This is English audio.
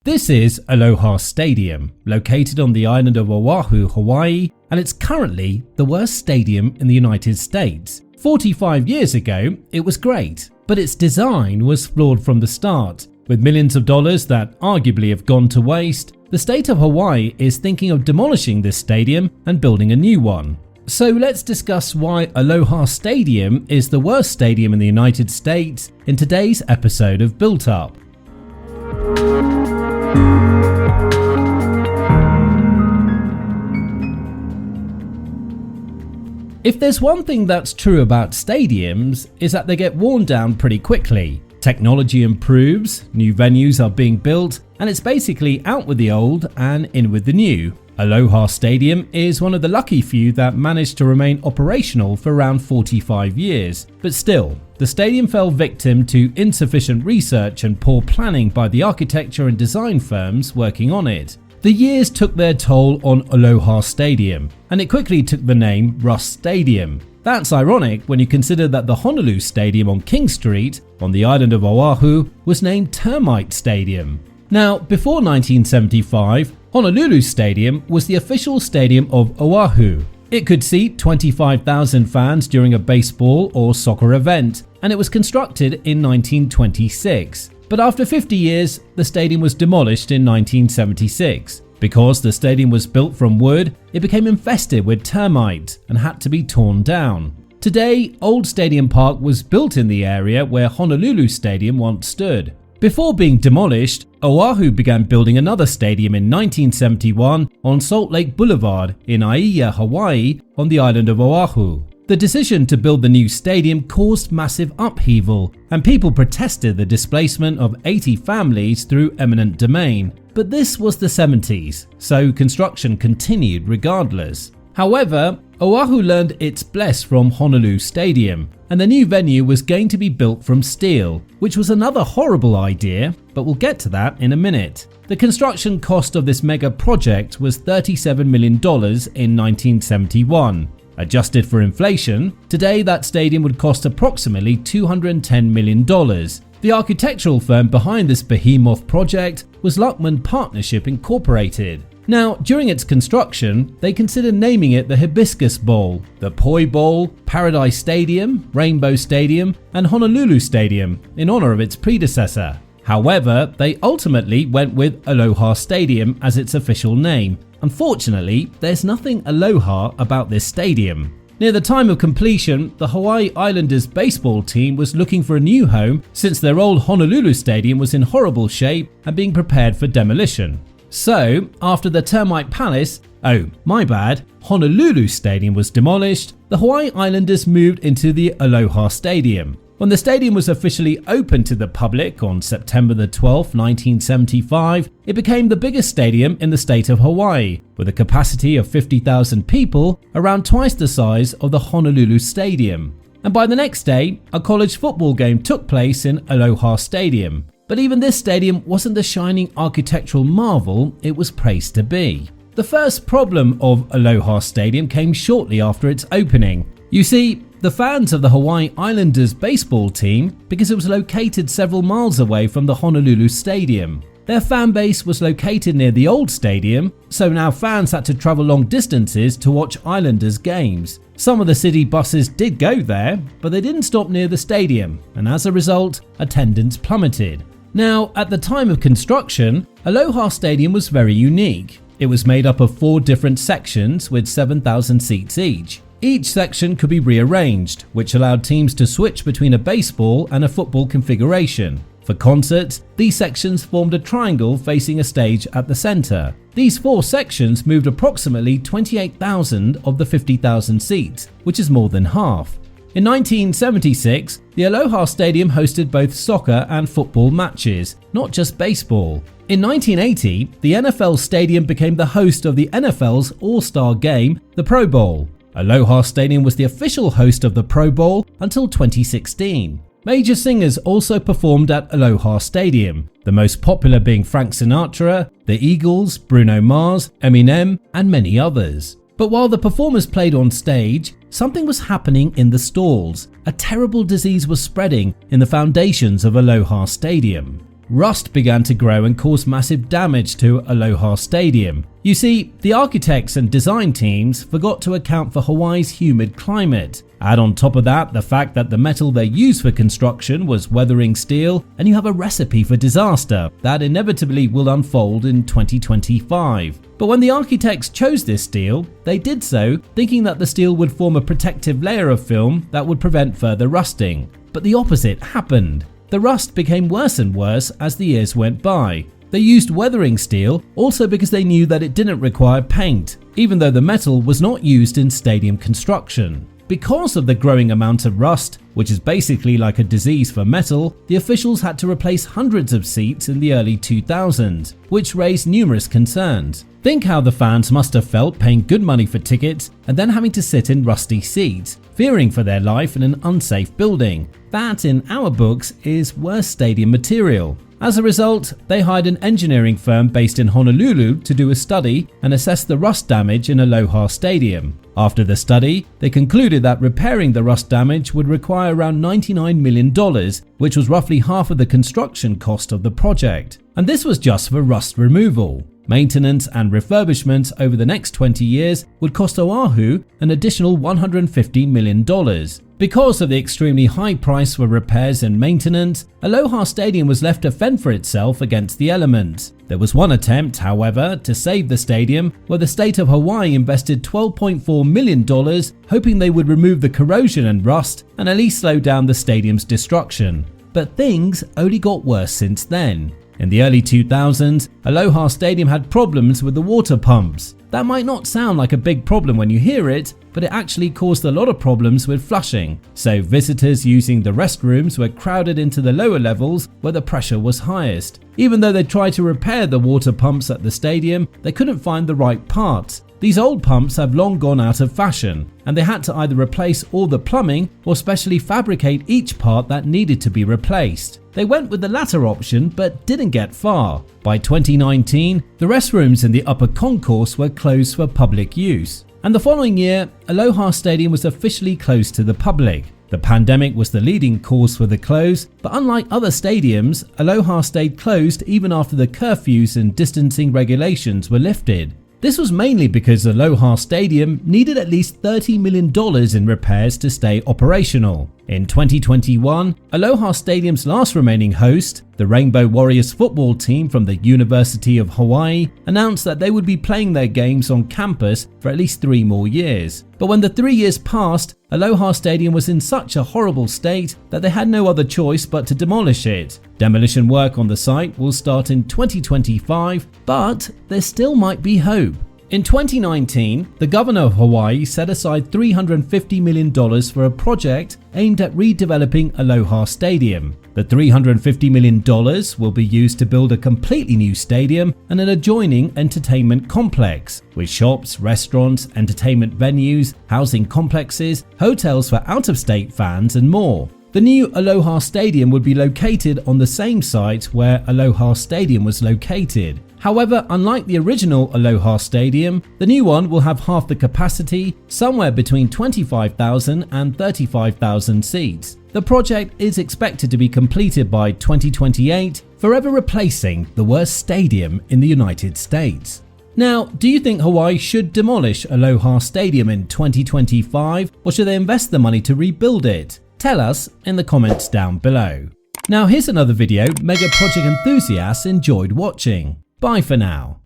This is Aloha Stadium, located on the island of Oahu, Hawaii, and it's currently the worst stadium in the United States. 45 years ago, it was great, but its design was flawed from the start. With millions of dollars that arguably have gone to waste, the state of Hawaii is thinking of demolishing this stadium and building a new one. So let's discuss why Aloha Stadium is the worst stadium in the United States in today's episode of Built Up. If there's one thing that's true about stadiums, is that they get worn down pretty quickly. Technology improves, new venues are being built, and it's basically out with the old and in with the new. Aloha Stadium is one of the lucky few that managed to remain operational for around 45 years. But still, the stadium fell victim to insufficient research and poor planning by the architecture and design firms working on it. The years took their toll on Aloha Stadium, and it quickly took the name Rust Stadium. That's ironic when you consider that the Honolulu Stadium on King Street, on the island of Oahu, was named Termite Stadium. Now, before 1975, Honolulu Stadium was the official stadium of Oahu. It could seat 25,000 fans during a baseball or soccer event, and it was constructed in 1926. But after 50 years, the stadium was demolished in 1976. Because the stadium was built from wood, it became infested with termites and had to be torn down. Today, Old Stadium Park was built in the area where Honolulu Stadium once stood. Before being demolished, Oahu began building another stadium in 1971 on Salt Lake Boulevard in Aiea, Hawaii, on the island of Oahu. The decision to build the new stadium caused massive upheaval, and people protested the displacement of 80 families through eminent domain. But this was the 70s, so construction continued regardless. However, Oahu learned its bless from Honolulu Stadium, and the new venue was going to be built from steel, which was another horrible idea, but we'll get to that in a minute. The construction cost of this mega project was $37 million in 1971. Adjusted for inflation, today that stadium would cost approximately $210 million. The architectural firm behind this behemoth project was Luckman Partnership Incorporated. Now, during its construction, they considered naming it the Hibiscus Bowl, the Poi Bowl, Paradise Stadium, Rainbow Stadium, and Honolulu Stadium in honor of its predecessor. However, they ultimately went with Aloha Stadium as its official name. Unfortunately, there's nothing Aloha about this stadium. Near the time of completion, the Hawaii Islanders baseball team was looking for a new home since their old Honolulu Stadium was in horrible shape and being prepared for demolition. So, after the Termite Palace, Honolulu Stadium was demolished, the Hawaii Islanders moved into the Aloha Stadium. When the stadium was officially opened to the public on September 12, 1975, it became the biggest stadium in the state of Hawaii, with a capacity of 50,000 people, around twice the size of the Honolulu Stadium. And by the next day, a college football game took place in Aloha Stadium. But even this stadium wasn't the shining architectural marvel it was praised to be. The first problem of Aloha Stadium came shortly after its opening. You see, the fans of the Hawaii Islanders baseball team, because it was located several miles away from the Honolulu Stadium. Their fan base was located near the old stadium, so now fans had to travel long distances to watch Islanders games. Some of the city buses did go there, but they didn't stop near the stadium, and as a result, attendance plummeted. Now, at the time of construction, Aloha Stadium was very unique. It was made up of 4 different sections with 7,000 seats each. Each section could be rearranged, which allowed teams to switch between a baseball and a football configuration. For concerts, these sections formed a triangle facing a stage at the center. These 4 sections moved approximately 28,000 of the 50,000 seats, which is more than half. In 1976, the Aloha Stadium hosted both soccer and football matches, not just baseball. In 1980, the NFL Stadium became the host of the NFL's All-Star Game, the Pro Bowl. Aloha Stadium was the official host of the Pro Bowl until 2016. Major singers also performed at Aloha Stadium, the most popular being Frank Sinatra, the Eagles, Bruno Mars, Eminem, and many others. But while the performers played on stage, something was happening in the stalls. A terrible disease was spreading in the foundations of Aloha Stadium. rust began to grow and cause massive damage to Aloha Stadium. You see, the architects and design teams forgot to account for Hawaii's humid climate. Add on top of that the fact that the metal they used for construction was weathering steel, and you have a recipe for disaster that inevitably will unfold in 2025. But when the architects chose this steel, they did so thinking that the steel would form a protective layer of film that would prevent further rusting. But the opposite happened. The rust became worse and worse as the years went by. They used weathering steel also because they knew that it didn't require paint, even though the metal was not used in stadium construction. Because of the growing amount of rust, which is basically like a disease for metal, the officials had to replace hundreds of seats in the early 2000s, which raised numerous concerns. Think how the fans must have felt paying good money for tickets and then having to sit in rusty seats, fearing for their life in an unsafe building. That, in our books, is worse stadium material. As a result, they hired an engineering firm based in Honolulu to do a study and assess the rust damage in Aloha Stadium. After the study, they concluded that repairing the rust damage would require around $99 million, which was roughly half of the construction cost of the project. And this was just for rust removal. Maintenance and refurbishment over the next 20 years would cost Oahu an additional $150 million. Because of the extremely high price for repairs and maintenance, Aloha Stadium was left to fend for itself against the elements. There was one attempt, however, to save the stadium, where the state of Hawaii invested $12.4 million, hoping they would remove the corrosion and rust and at least slow down the stadium's destruction. But things only got worse since then. In the early 2000s, Aloha Stadium had problems with the water pumps. That might not sound like a big problem when you hear it, but it actually caused a lot of problems with flushing. So visitors using the restrooms were crowded into the lower levels where the pressure was highest. Even though they tried to repair the water pumps at the stadium, they couldn't find the right parts. These old pumps have long gone out of fashion, and they had to either replace all the plumbing or specially fabricate each part that needed to be replaced. They went with the latter option but didn't get far. By 2019, the restrooms in the upper concourse were closed for public use. And the following year, Aloha Stadium was officially closed to the public. The pandemic was the leading cause for the close, but unlike other stadiums, Aloha stayed closed even after the curfews and distancing regulations were lifted. This was mainly because Aloha Stadium needed at least $30 million in repairs to stay operational. In 2021, Aloha Stadium's last remaining host, the Rainbow Warriors football team from the University of Hawaii, announced that they would be playing their games on campus for at least 3 more years. But when the 3 years passed, Aloha Stadium was in such a horrible state that they had no other choice but to demolish it. Demolition work on the site will start in 2025, but there still might be hope. In 2019, the governor of Hawaii set aside $350 million for a project aimed at redeveloping Aloha Stadium. The $350 million will be used to build a completely new stadium and an adjoining entertainment complex, with shops, restaurants, entertainment venues, housing complexes, hotels for out-of-state fans, and more. The new Aloha Stadium would be located on the same site where Aloha Stadium was located. However, unlike the original Aloha Stadium, the new one will have half the capacity, somewhere between 25,000 and 35,000 seats. The project is expected to be completed by 2028, forever replacing the worst stadium in the United States. Now, do you think Hawaii should demolish Aloha Stadium in 2025, or should they invest the money to rebuild it? Tell us in the comments down below. Now here's another video mega project enthusiasts enjoyed watching. Bye for now.